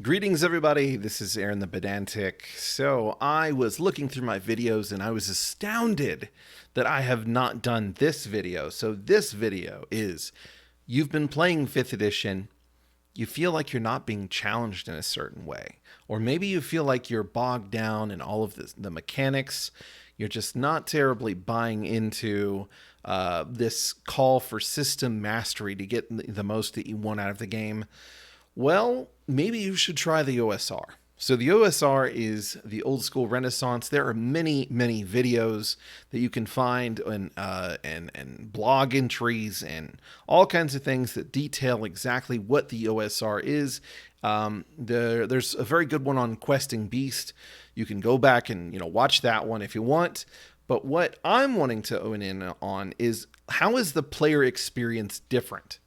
Greetings, everybody. This is Aaron the Pedantic. So, I was looking through my videos and I was astounded that I have not done this video. So, this video is you've been playing 5th edition, you feel like you're not being challenged in a certain way, or maybe you feel like you're bogged down in all of the mechanics. You're just not terribly buying into this call for system mastery to get the most that you want out of the game. Well, maybe you should try the OSR. So the OSR is the old school Renaissance. There are many, many videos that you can find and blog entries and all kinds of things that detail exactly what the OSR is. There's a very good one on Questing Beast. You can go back and watch that one if you want. But what I'm wanting to own in on is how is the player experience different?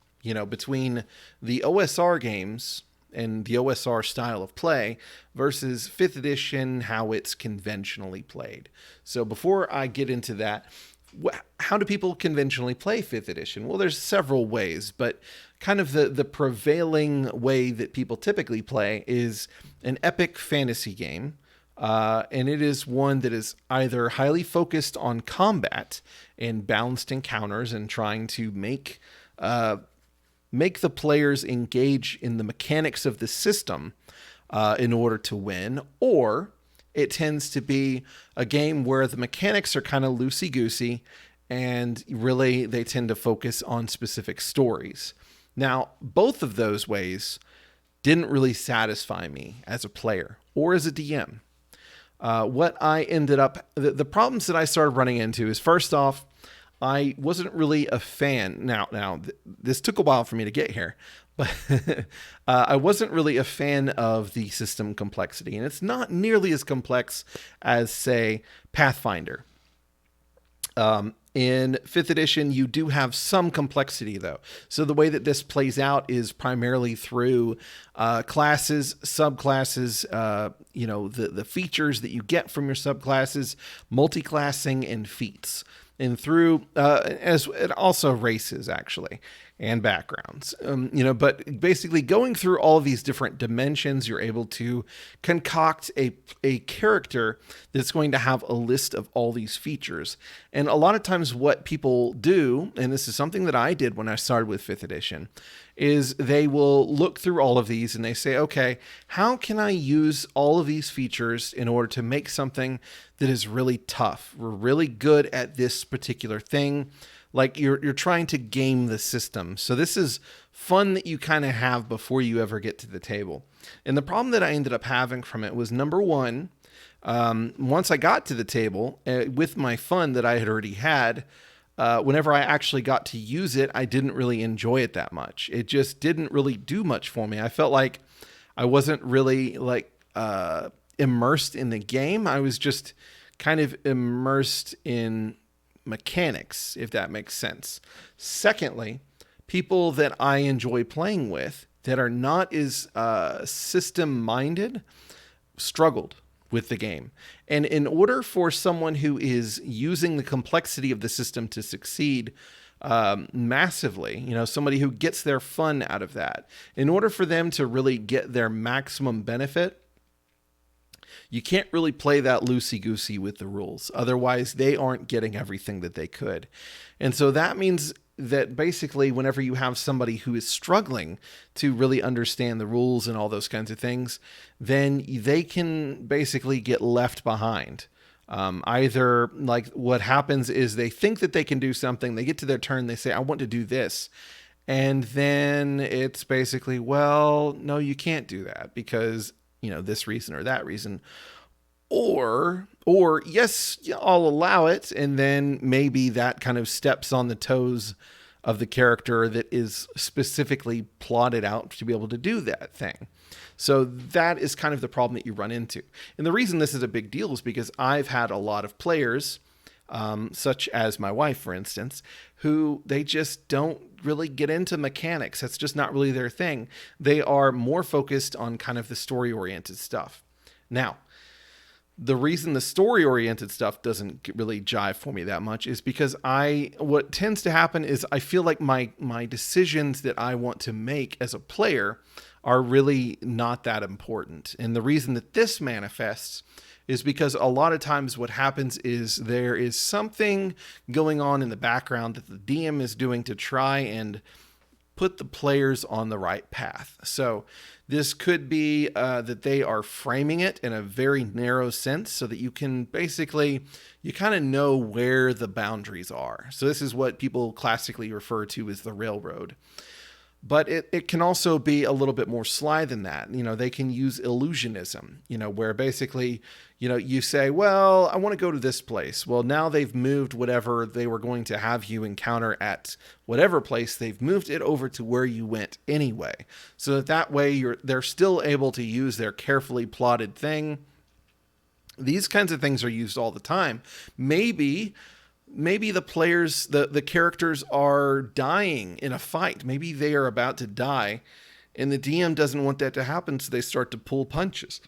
Between the OSR games and the OSR style of play versus 5th edition, how it's conventionally played. So before I get into that, how do people conventionally play 5th edition? Well, there's several ways, but kind of the prevailing way that people typically play is an epic fantasy game. And it is one that is either highly focused on combat and balanced encounters and trying to make the players engage in the mechanics of the system in order to win, or it tends to be a game where the mechanics are kind of loosey-goosey and really they tend to focus on specific stories. Now, both of those ways didn't really satisfy me as a player or as a DM. What I ended up, the problems that I started running into is, first off, I wasn't really a fan. Now, this took a while for me to get here, but I wasn't really a fan of the system complexity, and it's not nearly as complex as, say, Pathfinder. In 5th edition, you do have some complexity, though. So the way that this plays out is primarily through classes, subclasses, the features that you get from your subclasses, multiclassing, and feats. And through, as it also races, actually, and backgrounds. But basically going through all of these different dimensions, you're able to concoct a character that's going to have a list of all these features. And a lot of times what people do, and this is something that I did when I started with 5th edition, is they will look through all of these and they say, okay, how can I use all of these features in order to make something that is really tough? We're really good at this particular thing. Like you're trying to game the system. So this is fun that you kind of have before you ever get to the table. And the problem that I ended up having from it was, number one, once I got to the table with my fun that I had already had, whenever I actually got to use it, I didn't really enjoy it that much. It just didn't really do much for me. I felt like I wasn't really immersed in the game. I was just kind of immersed in mechanics, if that makes sense. Secondly, people that I enjoy playing with that are not as system-minded struggled with the game. And in order for someone who is using the complexity of the system to succeed massively, somebody who gets their fun out of that, in order for them to really get their maximum benefit, you can't really play that loosey-goosey with the rules. Otherwise, they aren't getting everything that they could. And so that means that basically whenever you have somebody who is struggling to really understand the rules and all those kinds of things, then they can basically get left behind. Either like what happens is they think that they can do something, they get to their turn, they say, I want to do this. And then it's basically, well, no, you can't do that because this reason or that reason, or yes, I'll allow it. And then maybe that kind of steps on the toes of the character that is specifically plotted out to be able to do that thing. So that is kind of the problem that you run into. And the reason this is a big deal is because I've had a lot of players, such as my wife, for instance, who they just don't really get into mechanics. That's just not really their thing. They are more focused on kind of the story-oriented stuff. Now, the reason the story-oriented stuff doesn't really jive for me that much is because what tends to happen is I feel like my decisions that I want to make as a player are really not that important. And the reason that this manifests is because a lot of times what happens is there is something going on in the background that the DM is doing to try and put the players on the right path. So this could be that they are framing it in a very narrow sense so that you can basically, you kind of know where the boundaries are. So this is what people classically refer to as the railroad. But it can also be a little bit more sly than that. You know, they can use illusionism, you know, where basically, you know, you say, well, I want to go to this place. Well, now they've moved whatever they were going to have you encounter at whatever place. They've moved it over to where you went anyway. So that way they're still able to use their carefully plotted thing. These kinds of things are used all the time. Maybe the players, the characters are dying in a fight. Maybe they are about to die and the DM doesn't want that to happen. So they start to pull punches.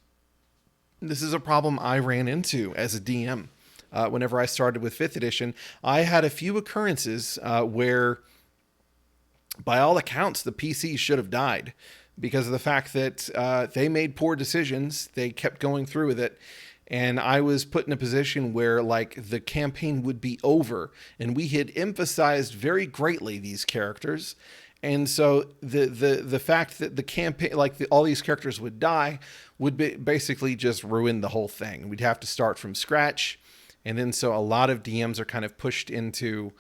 This is a problem I ran into as a DM. Whenever I started with 5th edition, I had a few occurrences where by all accounts, the PC should have died because of the fact that they made poor decisions. They kept going through with it. And I was put in a position where like the campaign would be over and we had emphasized very greatly these characters. And so the fact that the campaign, all these characters would die would basically just ruin the whole thing. We'd have to start from scratch. And then so a lot of DMs are kind of pushed into,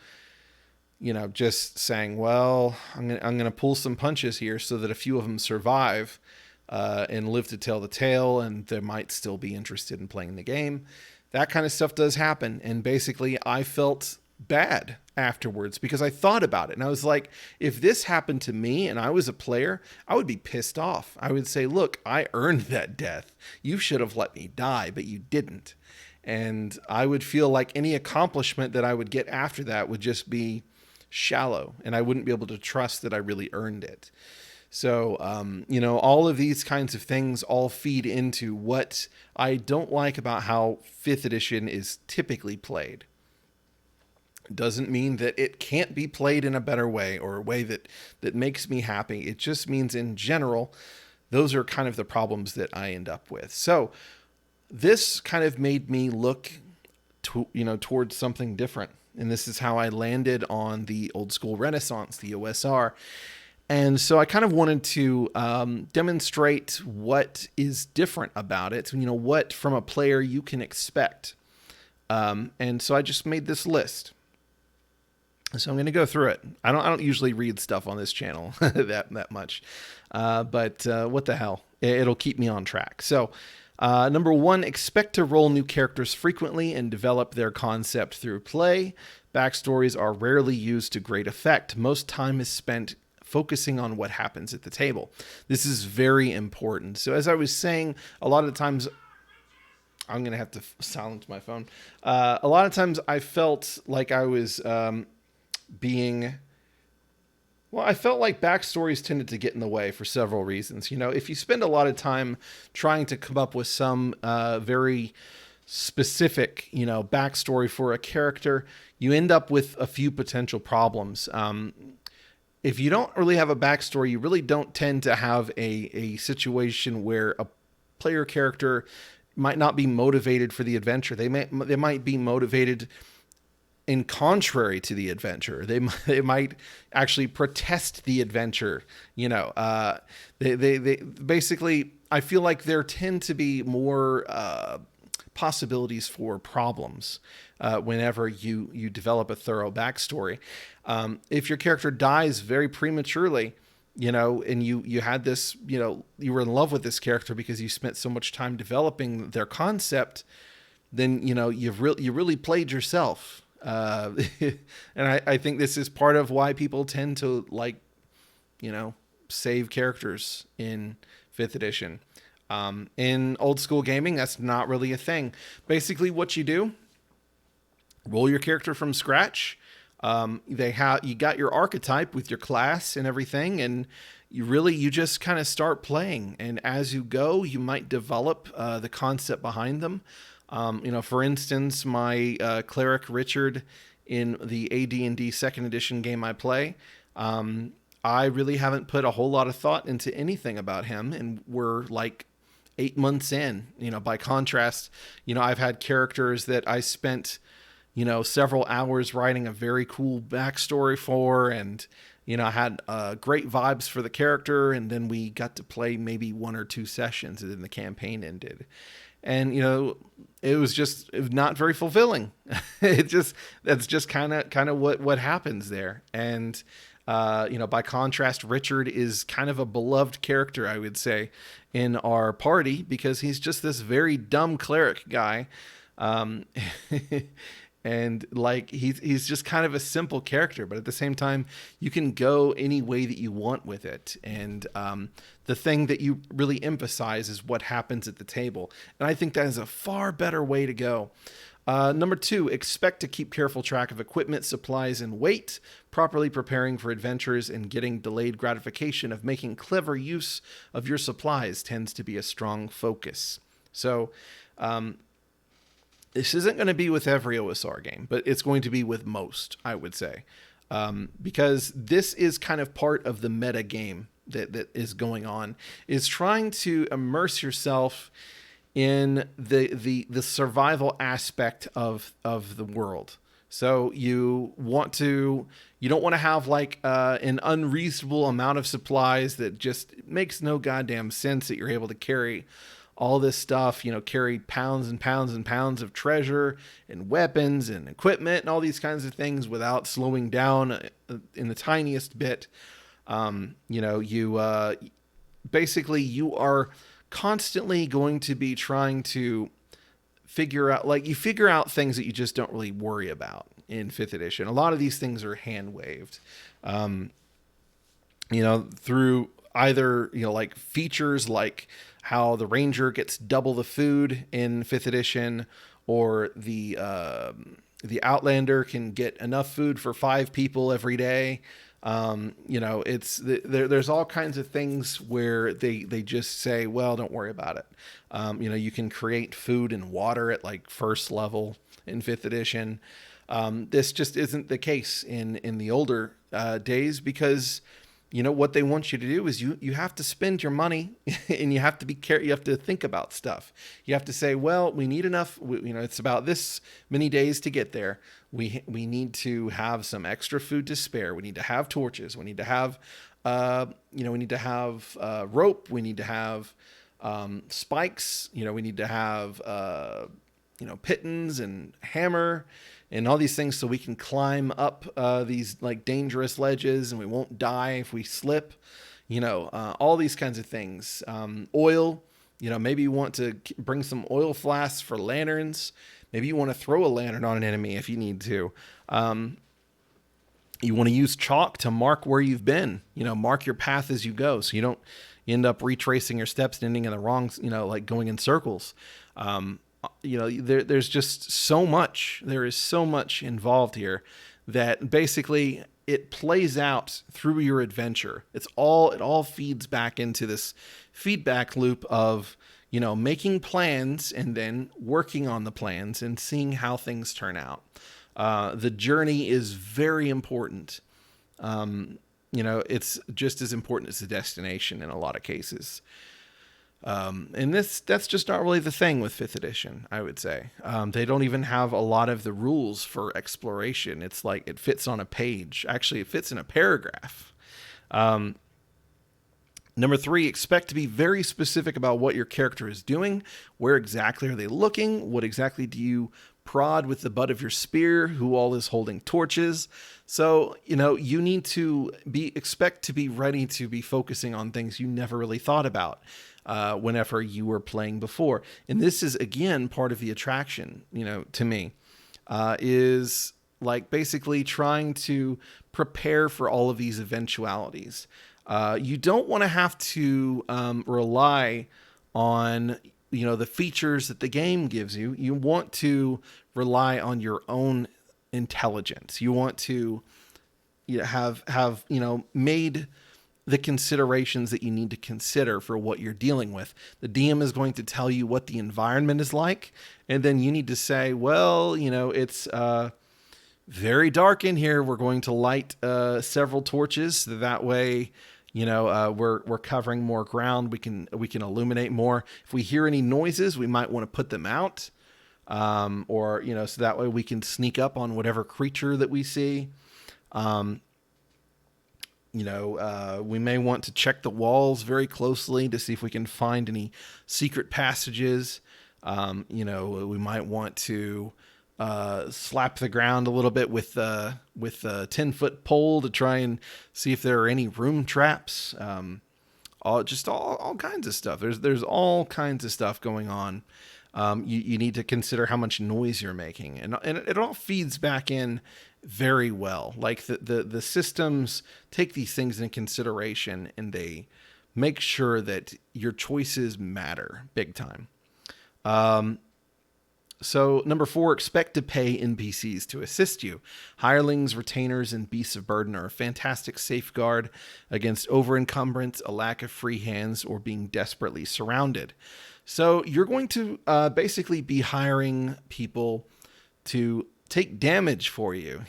you know, just saying, well, I'm going to pull some punches here so that a few of them survive. And live to tell the tale, and they might still be interested in playing the game. That kind of stuff does happen. And basically, I felt bad afterwards because I thought about it. And I was like, if this happened to me and I was a player, I would be pissed off. I would say, look, I earned that death. You should have let me die, but you didn't. And I would feel like any accomplishment that I would get after that would just be shallow. And I wouldn't be able to trust that I really earned it. So, you know, all of these kinds of things all feed into what I don't like about how 5th edition is typically played. It doesn't mean that it can't be played in a better way or a way that makes me happy. It just means in general, those are kind of the problems that I end up with. So this kind of made me look towards something different. And this is how I landed on the Old School Renaissance, the OSR. And so I kind of wanted to demonstrate what is different about it, you know, what from a player you can expect. And so I just made this list. So I'm going to go through it. I don't usually read stuff on this channel that much, but what the hell? It'll keep me on track. So number 1, expect to roll new characters frequently and develop their concept through play. Backstories are rarely used to great effect. Most time is spent focusing on what happens at the table. This is very important. So as I was saying, a lot of the times, I'm going to have to silence my phone. A lot of times I felt like I was I felt like backstories tended to get in the way for several reasons. You know, if you spend a lot of time trying to come up with some very specific, you know, backstory for a character, you end up with a few potential problems. If you don't really have a backstory, you really don't tend to have a situation where a player character might not be motivated for the adventure. They might be motivated in contrary to the adventure. They might actually protest the adventure. You know, they basically, I feel like there tend to be more possibilities for problems whenever you develop a thorough backstory. If your character dies very prematurely, you know, and you had this, you know, you were in love with this character because you spent so much time developing their concept, then, you know, you really played yourself. And I think this is part of why people tend to like, you know, save characters in 5th edition. In old school gaming, that's not really a thing. Basically what you do, roll your character from scratch. You got your archetype with your class and everything, and you just kind of start playing. And as you go, you might develop the concept behind them. You know, for instance, my cleric Richard in the AD&D 2nd edition game I play, I really haven't put a whole lot of thought into anything about him, and we're like 8 months in. By contrast, I've had characters that I spent, several hours writing a very cool backstory for, and I had great vibes for the character, and then we got to play maybe 1 or 2 sessions, and then the campaign ended. And it was not very fulfilling. That's just kind of what happens there. And by contrast, Richard is kind of a beloved character, I would say, in our party, because he's just this very dumb cleric guy. And like he's just kind of a simple character, but at the same time, you can go any way that you want with it. And the thing that you really emphasize is what happens at the table. And I think that is a far better way to go. Number 2, expect to keep careful track of equipment, supplies, and weight. Properly preparing for adventures and getting delayed gratification of making clever use of your supplies tends to be a strong focus. So, this isn't going to be with every OSR game, but it's going to be with most, I would say, because this is kind of part of the meta game that is going on, is trying to immerse yourself in the survival aspect of the world. So you don't want to have like an unreasonable amount of supplies that just makes no goddamn sense, that you're able to carry all this stuff, carry pounds and pounds and pounds of treasure and weapons and equipment and all these kinds of things without slowing down in the tiniest bit. Basically you are constantly going to be trying to figure out things that you just don't really worry about in 5th edition. A lot of these things are hand waved, through either, like features like how the ranger gets double the food in 5th edition, or the outlander can get enough food for 5 people every day. There's all kinds of things where they just say, well, don't worry about it. You can create food and water at like 1st level in 5th edition. This just isn't the case in the older days, because what they want you to do is you have to spend your money and you have to you have to think about stuff. You have to say, well, we need enough, it's about this many days to get there. We need to have some extra food to spare. We need to have torches. We need to have, rope. We need to have, spikes. We need to have, pitons and hammer and all these things, so we can climb up these like dangerous ledges and we won't die if we slip, all these kinds of things. Oil, maybe you want to bring some oil flasks for lanterns. Maybe you want to throw a lantern on an enemy if you need to. You want to use chalk to mark where you've been, mark your path as you go, so you don't end up retracing your steps and ending in the wrong, like going in circles. There's just so much. There is so much involved here that basically it plays out through your adventure. It all feeds back into this feedback loop of, making plans and then working on the plans and seeing how things turn out. The journey is very important. It's just as important as the destination in a lot of cases. And that's just not really the thing with 5th edition, I would say. They don't even have a lot of the rules for exploration. It's like it fits on a page. Actually, it fits in a paragraph. Number 3, expect to be very specific about what your character is doing. Where exactly are they looking? What exactly do you prod with the butt of your spear? Who all is holding torches? So, you need to expect to be ready to be focusing on things you never really thought about whenever you were playing before. And this is, again, part of the attraction, to me, is like basically trying to prepare for all of these eventualities. You don't want to have to rely on, the features that the game gives you. You want to rely on your own intelligence. You want to have made the considerations that you need to consider for what you're dealing with. The DM is going to tell you what the environment is like, and then you need to say, well, it's very dark in here. We're going to light several torches. So that way, we're covering more ground. We can illuminate more. If we hear any noises, we might want to put them out, or so that way we can sneak up on whatever creature that we see. We may want to check the walls very closely to see if we can find any secret passages. We might want to slap the ground a little bit with a 10-foot pole to try and see if there are any room traps. All kinds of stuff. There's all kinds of stuff going on. You need to consider how much noise you're making, and it all feeds back in very well. Like the systems take these things into consideration, and they make sure that your choices matter big time. So number 4, expect to pay NPCs to assist you. Hirelings, retainers, and beasts of burden are a fantastic safeguard against over-encumbrance, a lack of free hands, or being desperately surrounded. So you're going to basically be hiring people to take damage for you,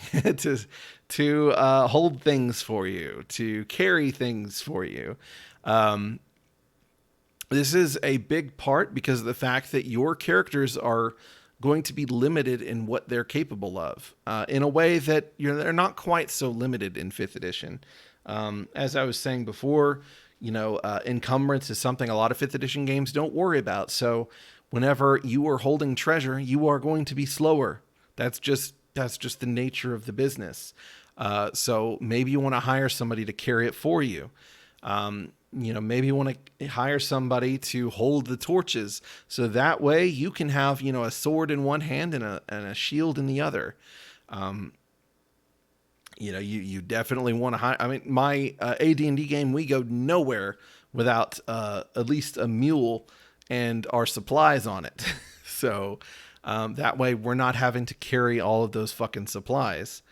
to hold things for you, to carry things for you. This is a big part because of the fact that your characters are going to be limited in what they're capable of, in a way that they're not quite so limited in 5th edition. As I was saying before, encumbrance is something a lot of 5th edition games don't worry about. So whenever you are holding treasure, you are going to be slower. That's just the nature of the business. So maybe you want to hire somebody to carry it for you. Maybe you want to hire somebody to hold the torches, so that way you can have, a sword in one hand and a shield in the other. You definitely want to hire. I mean, my AD&D game, we go nowhere without at least a mule and our supplies on it. So that way we're not having to carry all of those fucking supplies.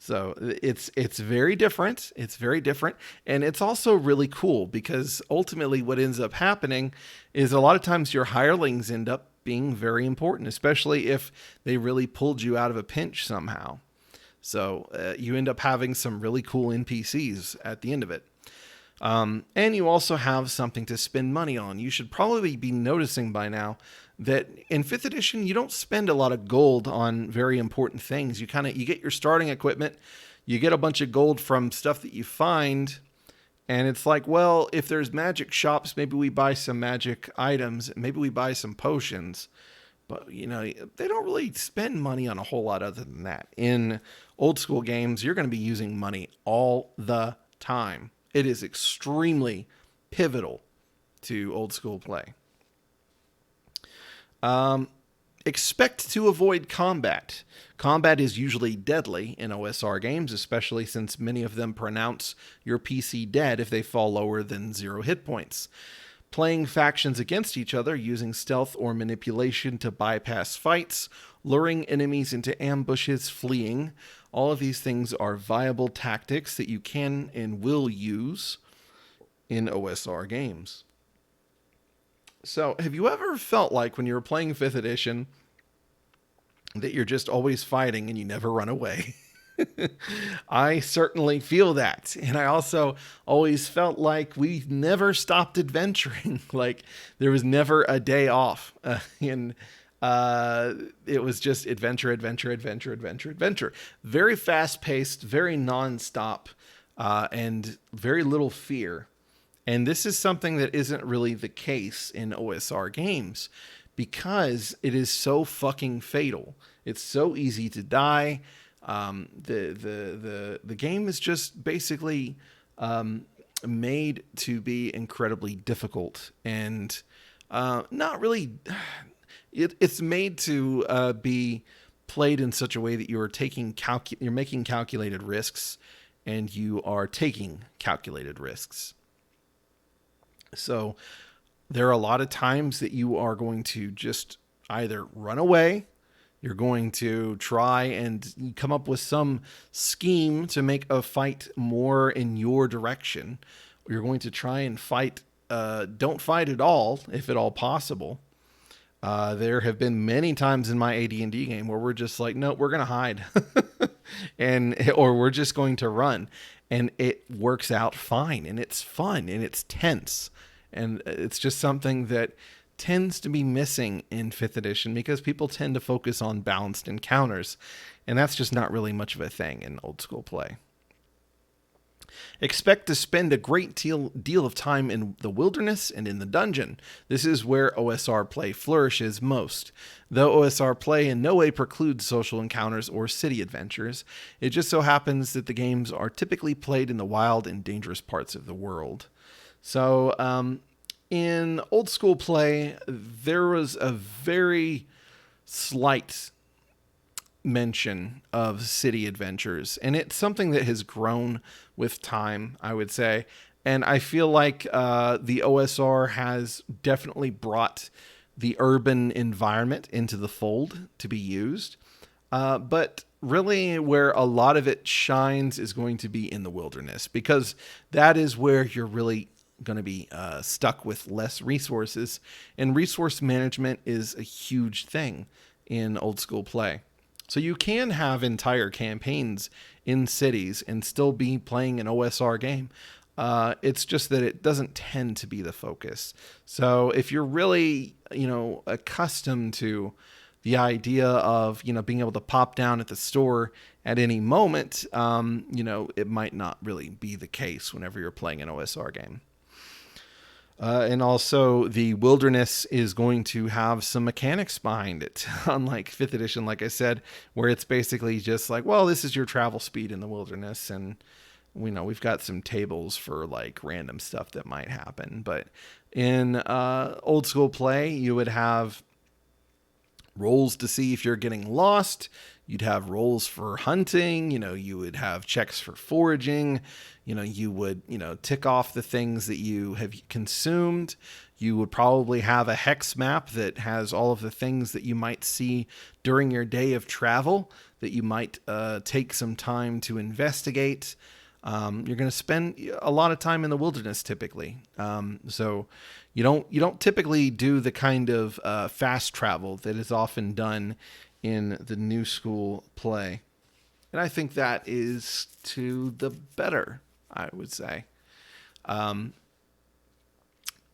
So it's very different. It's very different. And it's also really cool because ultimately what ends up happening is a lot of times your hirelings end up being very important, especially if they really pulled you out of a pinch somehow. So you end up having some really cool NPCs at the end of it. And you also have something to spend money on. You should probably be noticing by now that in 5th edition, you don't spend a lot of gold on very important things. You get your starting equipment, you get a bunch of gold from stuff that you find, and it's like, well, if there's magic shops, maybe we buy some magic items, maybe we buy some potions. But, they don't really spend money on a whole lot other than that. In old school games, you're going to be using money all the time. It is extremely pivotal to old school play. Expect to avoid combat. Combat is usually deadly in OSR games, especially since many of them pronounce your PC dead if they fall lower than 0 hit points. Playing factions against each other using stealth or manipulation to bypass fights, luring enemies into ambushes, fleeing. All of these things are viable tactics that you can and will use in OSR games. So, have you ever felt like when you were playing 5th edition that you're just always fighting and you never run away? I certainly feel that. And I also always felt like we never stopped adventuring. Like there was never a day off. It was just adventure. Very fast paced, very nonstop, and very little fear. And this is something that isn't really the case in OSR games because it is so fucking fatal. It's so easy to die. The game is just basically made to be incredibly difficult and not really. It's made to be played in such a way that you are you're making calculated risks, and you are taking calculated risks. So there are a lot of times that you are going to just either run away. You're going to try and come up with some scheme to make a fight more in your direction. You're going to try and fight. Don't fight at all, if at all possible. There have been many times in my AD&D game where we're just like, no, we're going to hide. and or we're just going to run, and it works out fine, and it's fun, and it's tense, and it's just something that tends to be missing in 5th edition because people tend to focus on balanced encounters, and that's just not really much of a thing in old school play. Expect to spend a great deal of time in the wilderness and in the dungeon. This is where OSR play flourishes most. Though OSR play in no way precludes social encounters or city adventures, it just so happens that the games are typically played in the wild and dangerous parts of the world. So, in old school play, there was a very slight mention of city adventures, and it's something that has grown with time, I would say. And I feel like the OSR has definitely brought the urban environment into the fold to be used. But really, where a lot of it shines is going to be in the wilderness, because that is where you're really going to be stuck with less resources. And resource management is a huge thing in old school play. So you can have entire campaigns in cities and still be playing an OSR game. It's just that it doesn't tend to be the focus. So if you're really, accustomed to the idea of, being able to pop down at the store at any moment, it might not really be the case whenever you're playing an OSR game. And also, the wilderness is going to have some mechanics behind it, unlike 5th edition, like I said, where it's basically just like, well, this is your travel speed in the wilderness, and we've got some tables for like random stuff that might happen. But in old school play, you would have rolls to see if you're getting lost. You'd have rolls for hunting, you would have checks for foraging, you would, tick off the things that you have consumed. You would probably have a hex map that has all of the things that you might see during your day of travel that you might take some time to investigate. You're going to spend a lot of time in the wilderness typically. So you don't typically do the kind of fast travel that is often done in the new school play. And I think that is to the better, I would say.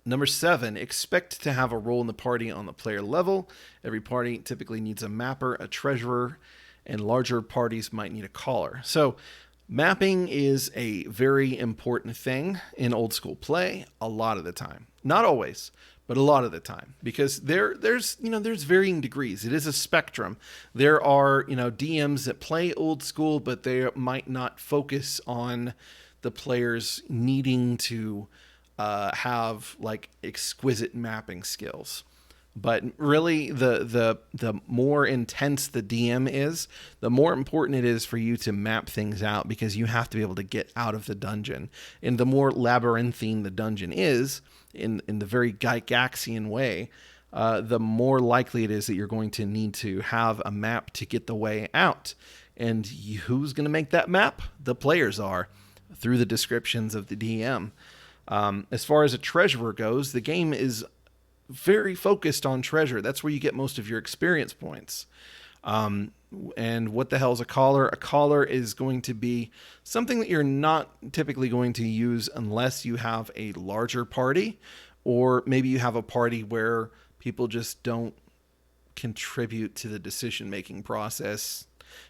Number 7, expect to have a role in the party on the player level. Every party typically needs a mapper, a treasurer, and larger parties might need a caller. So mapping is a very important thing in old school play a lot of the time. Not always, but a lot of the time, because there's varying degrees. It is a spectrum. There are, DMs that play old school, but they might not focus on the players needing to have like exquisite mapping skills. But really, the more intense the DM is, the more important it is for you to map things out, because you have to be able to get out of the dungeon. And the more labyrinthine the dungeon is, in the very Gygaxian way, the more likely it is that you're going to need to have a map to get the way out. And who's going to make that map? The players are, through the descriptions of the DM. As far as a treasurer goes, the game is very focused on treasure. That's where you get most of your experience points. And what the hell is a caller? A caller is going to be something that you're not typically going to use unless you have a larger party, or maybe you have a party where people just don't contribute to the decision-making process,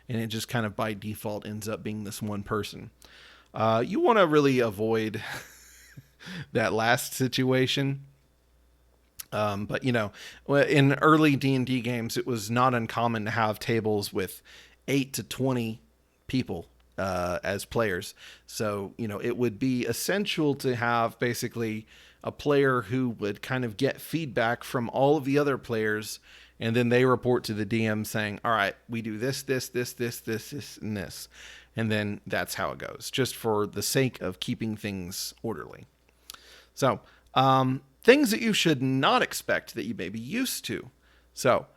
and it just kind of by default ends up being this one person. You want to really avoid that last situation. But in early D&D games, it was not uncommon to have tables with 8 to 20 people as players. So, it would be essential to have basically a player who would kind of get feedback from all of the other players, and then they report to the DM saying, all right, we do this, and this. And then that's how it goes, just for the sake of keeping things orderly. So, things that you should not expect that you may be used to. So,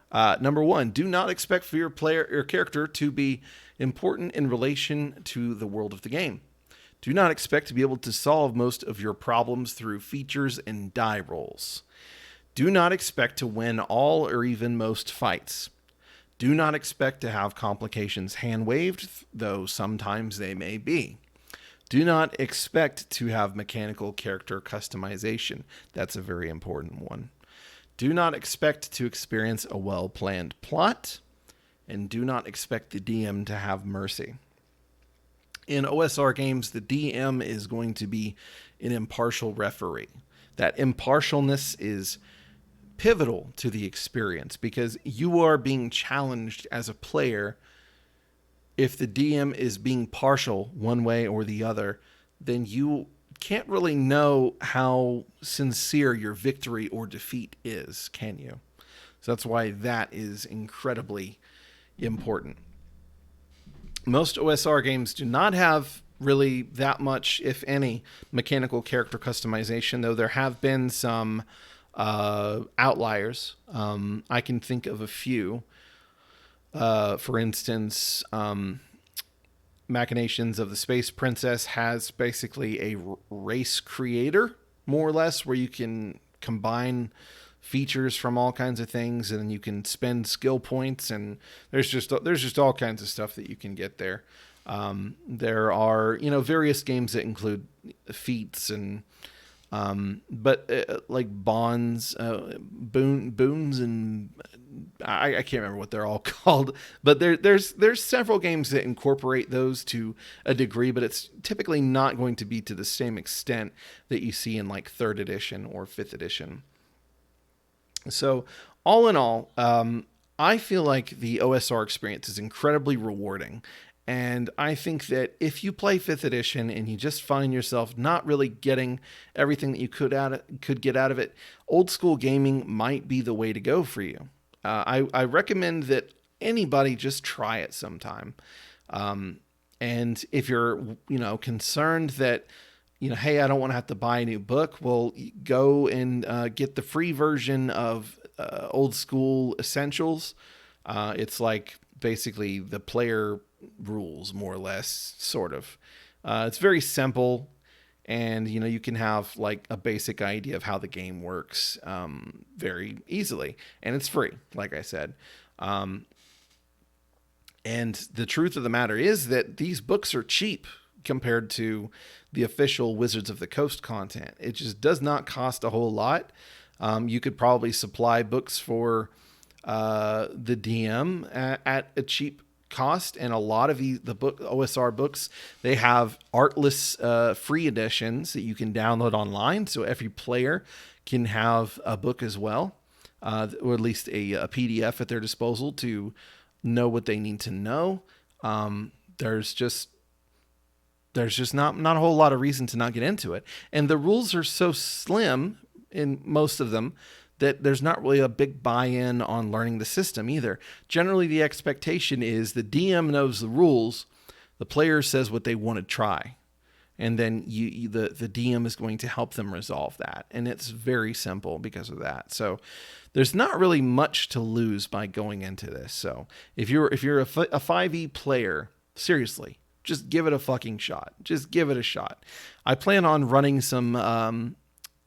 number 1, do not expect for your character to be important in relation to the world of the game. Do not expect to be able to solve most of your problems through features and die rolls. Do not expect to win all or even most fights. Do not expect to have complications hand waved, though sometimes they may be. Do not expect to have mechanical character customization. That's a very important one. Do not expect to experience a well-planned plot, and do not expect the DM to have mercy. In OSR games, the DM is going to be an impartial referee. That impartialness is pivotal to the experience because you are being challenged as a player. If the DM is being partial one way or the other, then you can't really know how sincere your victory or defeat is, can you? So that's why that is incredibly important. Most OSR games do not have really that much, if any, mechanical character customization, though there have been some outliers. I can think of a few. For instance, Machinations of the Space Princess has basically a race creator, more or less, where you can combine features from all kinds of things, and then you can spend skill points, and there's just all kinds of stuff that you can get there. There are various games that include feats and like bonds, boons, and I can't remember what they're all called, but there's several games that incorporate those to a degree, but it's typically not going to be to the same extent that you see in like 3rd edition or 5th edition. So all in all, I feel like the OSR experience is incredibly rewarding. And I think that if you play 5th edition and you just find yourself not really getting everything that you could get out of it, old school gaming might be the way to go for you. I recommend that anybody just try it sometime. And if you're, concerned that, hey, I don't want to have to buy a new book, well, go and get the free version of Old School Essentials. It's like basically the player rules, more or less, sort of. It's very simple, and you can have like a basic idea of how the game works very easily, and it's free, like I said. And the truth of the matter is that these books are cheap compared to the official Wizards of the Coast content. It just does not cost a whole lot. You could probably supply books for the DM at a cheap cost, and a lot of the OSR books, they have artless free editions that you can download online, so every player can have a book as well, or at least a PDF at their disposal to know what they need to know. There's just not a whole lot of reason to not get into it, and the rules are so slim in most of them that there's not really a big buy-in on learning the system either. Generally, the expectation is the DM knows the rules, the player says what they want to try, and then the DM is going to help them resolve that. And it's very simple because of that. So there's not really much to lose by going into this. So if you're a 5e player, seriously, just give it a fucking shot. Just give it a shot. I plan on running some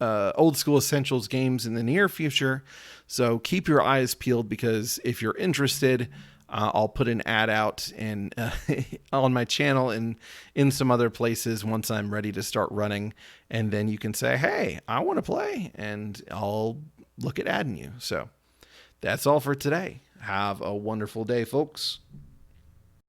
Old School Essentials games in the near future, so keep your eyes peeled, because if you're interested, I'll put an ad out and on my channel and in some other places once I'm ready to start running, and then you can say, hey, I want to play, and I'll look at adding you. So that's all for today. Have a wonderful day, folks.